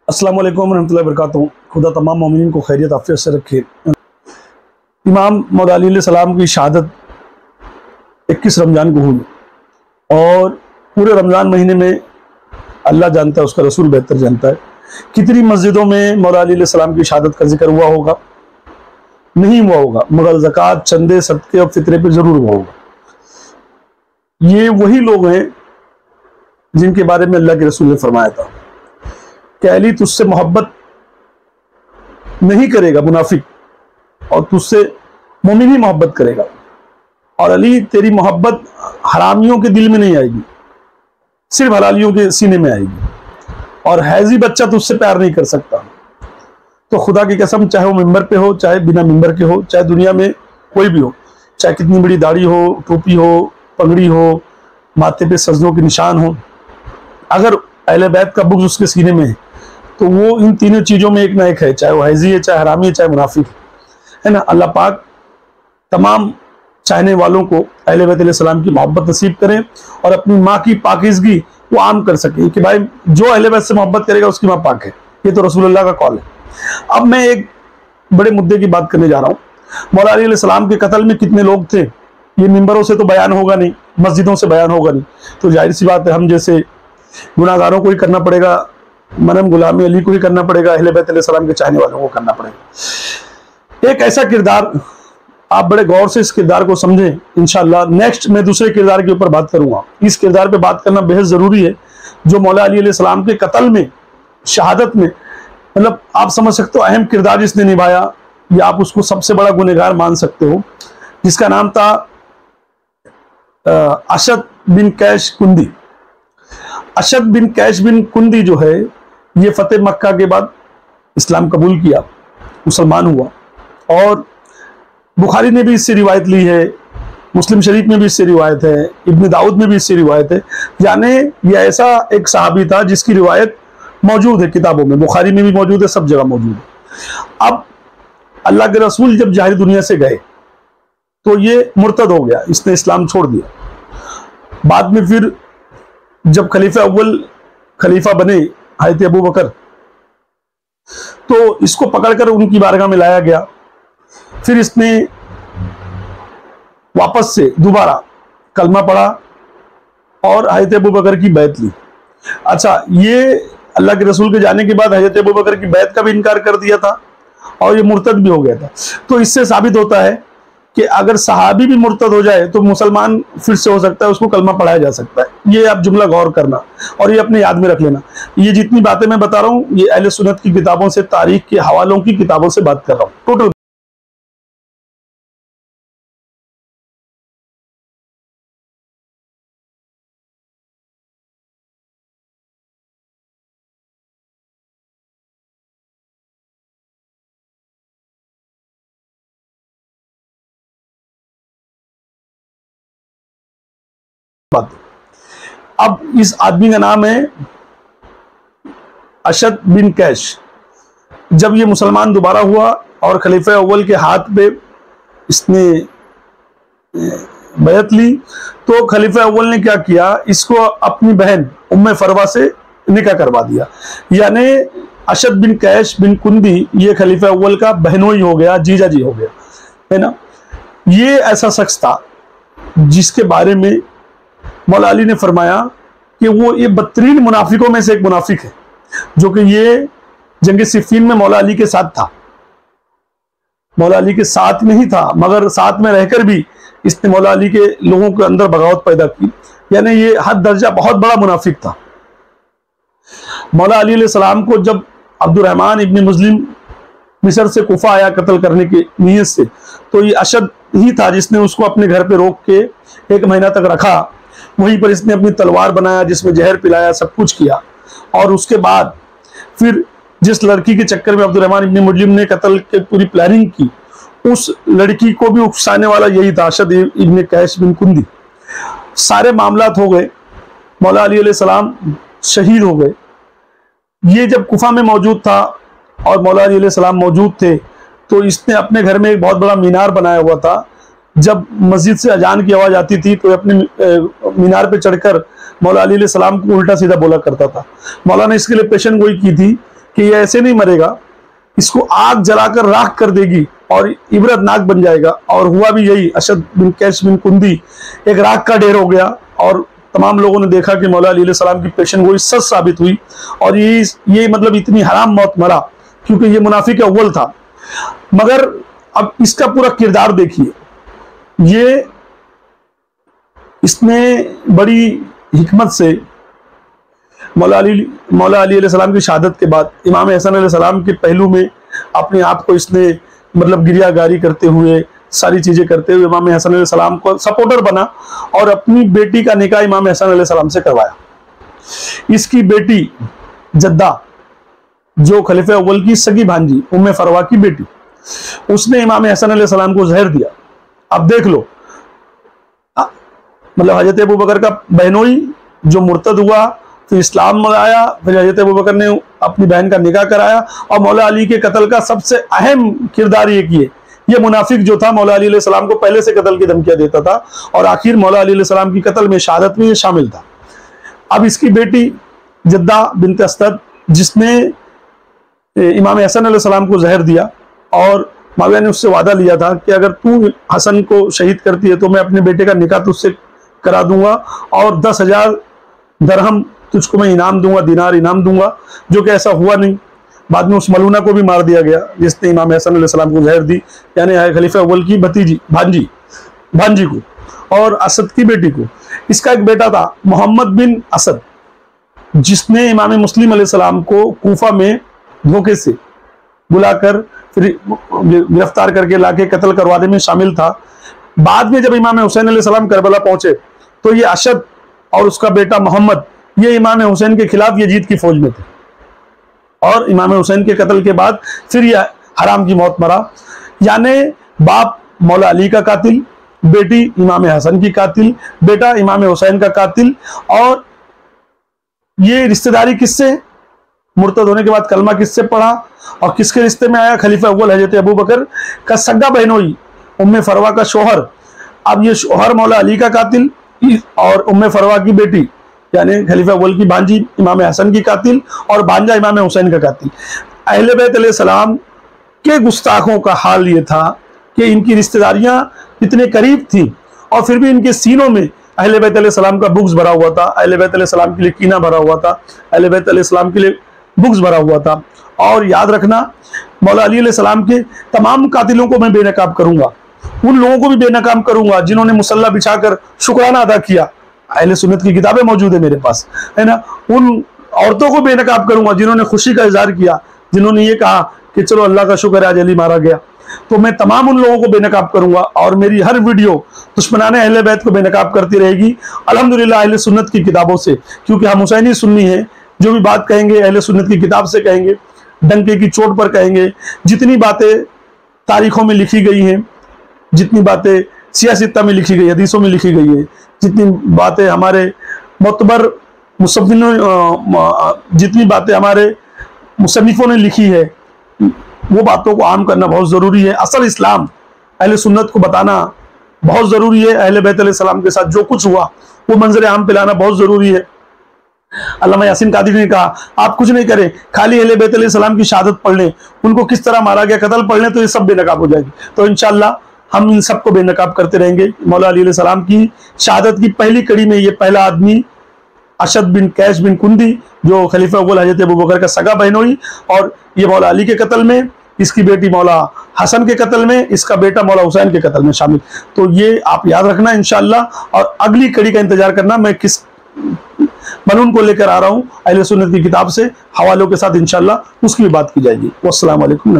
अस्सलाम वालेकुम रहमतुल्लाहि वबरकातुहू। खुदा तमाम मोमिनीन को खैरियत आफियत से रखे। इमाम मौला अली अलैहिस्सलाम की शहादत 21 रमज़ान को हुई और पूरे रमज़ान महीने में अल्लाह जानता है, उसका रसूल बेहतर जानता है कितनी मस्जिदों में मौला अली अलैहिस्सलाम की शहादत का जिक्र हुआ होगा, नहीं हुआ होगा, मगर ज़कात, चंदे, सदक़े और फितरे पे ज़रूर हुआ होगा। ये वही लोग हैं जिनके बारे में अल्लाह के रसूल ने फरमाया था कि अली तुझसे मोहब्बत नहीं करेगा मुनाफिक, और तुझसे मोमिन ही मोहब्बत करेगा। और अली तेरी मोहब्बत हरामियों के दिल में नहीं आएगी, सिर्फ हलालियों के सीने में आएगी। और हैजी बच्चा तुझसे प्यार नहीं कर सकता। तो खुदा की कसम, चाहे वो मिंबर पे हो, चाहे बिना मिंबर के हो, चाहे दुनिया में कोई भी हो, चाहे कितनी बड़ी दाढ़ी हो, टोपी हो, पगड़ी हो, माथे पे सजदों के निशान हो, अगर अहले बैत का बुग़्ज़ उसके सीने में है तो वो इन तीनों चीज़ों में एक ना एक है, चाहे वो हैजी है, चाहे हरामी है, चाहे मुनाफिक है ना। अल्लाह पाक तमाम चाहने वालों को अहले बैत अलैहिस्सलाम की मोहब्बत नसीब करें और अपनी माँ की पाकीज़गी वो आम कर सके कि भाई जो अहले बैत से मोहब्बत करेगा उसकी माँ पाक है। ये तो रसूलुल्लाह का कौल है। अब मैं एक बड़े मुद्दे की बात करने जा रहा हूँ। मौला अली अलैहिस्सलाम के कत्ल में कितने लोग थे, ये मिंबरों से तो बयान होगा नहीं, मस्जिदों से बयान होगा नहीं, तो जाहिर सी बात है हम जैसे गुनाहगारों को ही करना पड़ेगा, मनम गुलामी अली को ही करना पड़ेगा, अहले बैत अलैहिस्सलाम के चाहने वालों को करना पड़ेगा। एक ऐसा किरदार, आप बड़े गौर से इस किरदार को समझें। इंशाअल्लाह नेक्स्ट मैं दूसरे किरदार के ऊपर बात करूंगा। इस किरदार पे बात करना बेहद ज़रूरी है जो मौला अली अलैहिस्सलाम के कत्ल में, शहादत में, मतलब आप समझ सकते हो अहम किरदार जिसने निभाया, या आप उसको सबसे बड़ा गुनहगार मान सकते हो, जिसका नाम था अशद बिन कैश कुंदी। अशद बिन कैश बिन कुंदी जो है, ये फतेह मक्का के बाद इस्लाम कबूल किया, मुसलमान हुआ। और बुखारी ने भी इससे रिवायत ली है, मुस्लिम शरीफ में भी इससे रिवायत है, इब्न दाऊद में भी इससे रिवायत है। यानी ये ऐसा एक सहाबी था जिसकी रिवायत मौजूद है किताबों में, बुखारी में भी मौजूद है, सब जगह मौजूद है। अब अल्लाह के रसूल जब जाहिर दुनिया से गए तो ये मुर्तद हो गया, इसने इस्लाम छोड़ दिया। बाद में फिर जब खलीफा अव्वल खलीफा बने हज़रत अबू बकर, तो इसको पकड़कर उनकी बारगाह में लाया गया। फिर इसने वापस से दोबारा कलमा पढ़ा और हज़रत अबू बकर की बैत ली। अच्छा, ये अल्लाह के रसूल के जाने के बाद हज़रत अबू बकर की बैत का भी इनकार कर दिया था और ये मुर्तद भी हो गया था। तो इससे साबित होता है कि अगर सहाबी भी मुर्तद हो जाए तो मुसलमान फिर से हो सकता है, उसको कलमा पढ़ाया जा सकता है। ये आप जुमला गौर करना और ये अपने याद में रख लेना। ये जितनी बातें मैं बता रहा हूँ ये अहले सुन्नत की किताबों से, तारीख के हवालों की किताबों से बात कर रहा हूँ, टोटल। अब इस आदमी का नाम है अशद बिन कैश। जब ये मुसलमान दोबारा हुआ और खलीफा अव्वल के हाथ पे इसने बैत ली, तो खलीफा अव्वल ने क्या किया, इसको अपनी बहन उम्मे फरवा से निकाह करवा दिया। यानी अशद बिन कैश बिन कुंदी ये खलीफा अव्वल का बहनोई हो गया, जीजा जी हो गया, है ना। ये ऐसा शख्स था जिसके बारे में मौला अली ने फरमाया कि वो ये बदतरीन मुनाफिकों में से एक मुनाफिक है, जो कि ये जंग सिफ़ीन में मौला अली के साथ था। मौला अली के साथ में ही था, मगर साथ में रहकर भी इसने मौला अली के लोगों के अंदर बगावत पैदा की। यानी ये हद दर्जा बहुत बड़ा मुनाफिक था। मौला अली अलैहिस्सलाम को जब अब्दुर्रहमान इब्न मुस्लिम मिस्र से कुफा आया कत्ल करने की नीयत से, तो ये अशद ही था जिसने उसको अपने घर पे रोक के 1 महीना तक रखा। वहीं पर इसने अपनी तलवार बनाया जिसमें जहर पिलाया, सब कुछ किया। और उसके बाद फिर जिस लड़की के चक्कर में अब्दुर्रहमान इब्न मुस्लिम ने कत्ल की पूरी प्लानिंग की, उस लड़की को भी उकसाने वाला यही था, अशद इब्न कैश बिन कुंदी। सारे मामलात हो गए, मौला अली अलैहिस्सलाम शहीद हो गए। ये जब कुफा में मौजूद था और मौला अली अलैहिस्सलाम मौजूद थे, तो इसने अपने घर में एक बहुत बड़ा मीनार बनाया हुआ था। जब मस्जिद से अजान की आवाज़ आती थी तो अपने मीनार पे चढ़कर मौला अली अलैहि सलाम को उल्टा सीधा बोला करता था। मौला ने इसके लिए पेशन गोई की थी کہ یہ ایسے نہیں مرے گا، اس کو آگ جلا کر راکھ کر دے گی اور عبرت ناک بن جائے گا. اور ہوا بھی یہی. اشد بن قیس بن کندی ایک راکھ کا ڈھیر ہو گیا اور تمام لوگوں نے دیکھا کہ مولا علیہ السلام کی پیشن گوئی سچ ثابت ہوئی اور یہ مطلب اتنی حرام موت مرا کیونکہ یہ منافق اول تھا. مگر اب اس کا پورا کردار دیکھیے. اس نے بڑی حکمت سے مولا علی علیہ السلام کی شہادت کے بعد امام حسن علیہ السلام کے پہلو میں اپنے آپ کو اس نے مطلب گریہ گاری کرتے ہوئے ساری چیزیں کرتے ہوئے امام حسن علیہ السلام کو سپورٹر بنا اور اپنی بیٹی کا نکاح امام حسن علیہ السلام سے کروایا. اس کی بیٹی جدہ جو خلیفہ اول کی سگی بھانجی ام فروا کی بیٹی، اس نے امام حسن علیہ السلام کو زہر دیا. اب دیکھ لو، مطلب حضرت ابو بکر کا بہنوئی جو مرتد ہوا پھر اسلام میں آیا، پھر حضرت ابو بکر نے اپنی بہن کا نکاح کرایا اور مولا علی کے قتل کا سب سے اہم کردار یہ کیے. یہ منافق جو تھا مولا علی علیہ السلام کو پہلے سے قتل کی دھمکیاں دیتا تھا اور آخر مولا علی علیہ السلام کی قتل میں شہادت میں یہ شامل تھا. اب اس کی بیٹی جدہ بنت اسد جس نے امام حسن علیہ السلام کو زہر دیا اور معاویہ نے اس سے وعدہ لیا تھا کہ اگر تو حسن کو شہید کرتی ہے تو میں اپنے بیٹے کا نکاح تجھ سے کرا دوں گا اور 10,000 درہم تجھ کو میں انعام دوں گا، دینار انعام دوں گا، جو کہ ایسا ہوا نہیں. بعد میں اس ملونہ کو بھی مار دیا گیا جس نے امام حسن علیہ السلام کو زہر دی، یعنی خلیفہ اول کی بھانجی کو اور اسد کی بیٹی کو. اس کا ایک بیٹا تھا محمد بن اسد جس نے امام مسلم علیہ السلام کو کوفہ میں دھوکے سے بلا کر پھر گرفتار کر کے لا کے قتل کروانے میں شامل تھا. بعد میں جب امام حسین علیہ السلام کربلا پہنچے تو یہ اشد اور اس کا بیٹا محمد یہ امام حسین کے خلاف یزید کی فوج میں تھے اور امام حسین کے قتل کے بعد پھر یہ حرام کی موت مرا. یعنی باپ مولا علی کا قاتل، بیٹی امام حسن کی قاتل، بیٹا امام حسین کا قاتل. اور یہ رشتہ داری کس سے؟ مرتد ہونے کے بعد کلمہ کس سے پڑھا اور کس کے رشتے میں آیا؟ خلیفہ اول حضرت ابو بکر کا سگا بہنوئی ام فروا کا شوہر. اب یہ شوہر مولا علی کا قاتل اور ام فروا کی بیٹی یعنی خلیفہ اول کی بھانجی امام حسن کی قاتل اور بھانجا امام حسین کا قاتل. اہل بیت علیہ السلام کے گستاخوں کا حال یہ تھا کہ ان کی رشتہ داریاں اتنے قریب تھیں اور پھر بھی ان کے سینوں میں اہل بیت علیہ السلام کا بغض بھرا ہوا تھا، اہل بیت علیہ السلام کے لیے کینہ بھرا ہوا تھا، اہل بیت علیہ السلام کے لیے بغض بھرا ہوا تھا. اور یاد رکھنا مولا علی علیہ السلام کے تمام قاتلوں کو میں بے نقاب کروں گا، ان لوگوں کو بھی بے نقاب کروں گا جنہوں نے مصلی بچھا کر شکرانہ ادا کیا. اہل سنت کی کتابیں موجود ہیں میرے پاس، ہے نا. ان عورتوں کو بے نقاب کروں گا جنہوں نے خوشی کا اظہار کیا، جنہوں نے یہ کہا کہ چلو اللہ کا شکر ہے آج علی مارا گیا. تو میں تمام ان لوگوں کو بے نقاب کروں گا اور میری ہر ویڈیو دشمنان اہل بیت کو بے نقاب کرتی رہے گی الحمدللہ اہل سنت کی کتابوں سے، کیونکہ ہم حسینی سنی ہیں. جو بھی بات کہیں گے اہل سنت کی کتاب سے کہیں گے، ڈنکے کی چوٹ پر کہیں گے. جتنی باتیں تاریخوں میں لکھی گئی ہیں، جتنی باتیں سیاستہ میں لکھی گئی، حدیثوں میں لکھی گئی ہے، جتنی باتیں ہمارے معتبر جتنی باتیں ہمارے مصنفوں نے لکھی ہے، وہ باتوں کو عام کرنا بہت ضروری ہے. اصل اسلام اہل سنت کو بتانا بہت ضروری ہے. اہل بیت علیہ السلام کے ساتھ جو کچھ ہوا وہ منظر عام پلانا بہت ضروری ہے. علامہ یاسین قادری نے کہا آپ کچھ نہیں کریں، خالی اہل بیت علیہ السلام کی شہادت پڑھ لیں، ان کو کس طرح مارا گیا قتل پڑھ لیں تو یہ سب بے نقاب ہو جائے گی. تو انشاءاللہ ہم ان سب کو بے نقاب کرتے رہیں گے. مولا علی علیہ السلام کی شہادت کی پہلی کڑی میں یہ پہلا آدمی اشد بن قیس بن کندی جو خلیفہ اول حضرت ابو بکر کا سگا بہنوئی، اور یہ مولا علی کے قتل میں، اس کی بیٹی مولا حسن کے قتل میں، اس کا بیٹا مولا حسین کے قتل میں شامل. تو یہ آپ یاد رکھنا انشاءاللہ، اور اگلی کڑی کا انتظار کرنا. میں کس ملون کو لے کر آ رہا ہوں اہل سنت کی کتاب سے حوالوں کے ساتھ، انشاءاللہ اس کی بھی بات کی جائے گی. والسلام علیکم.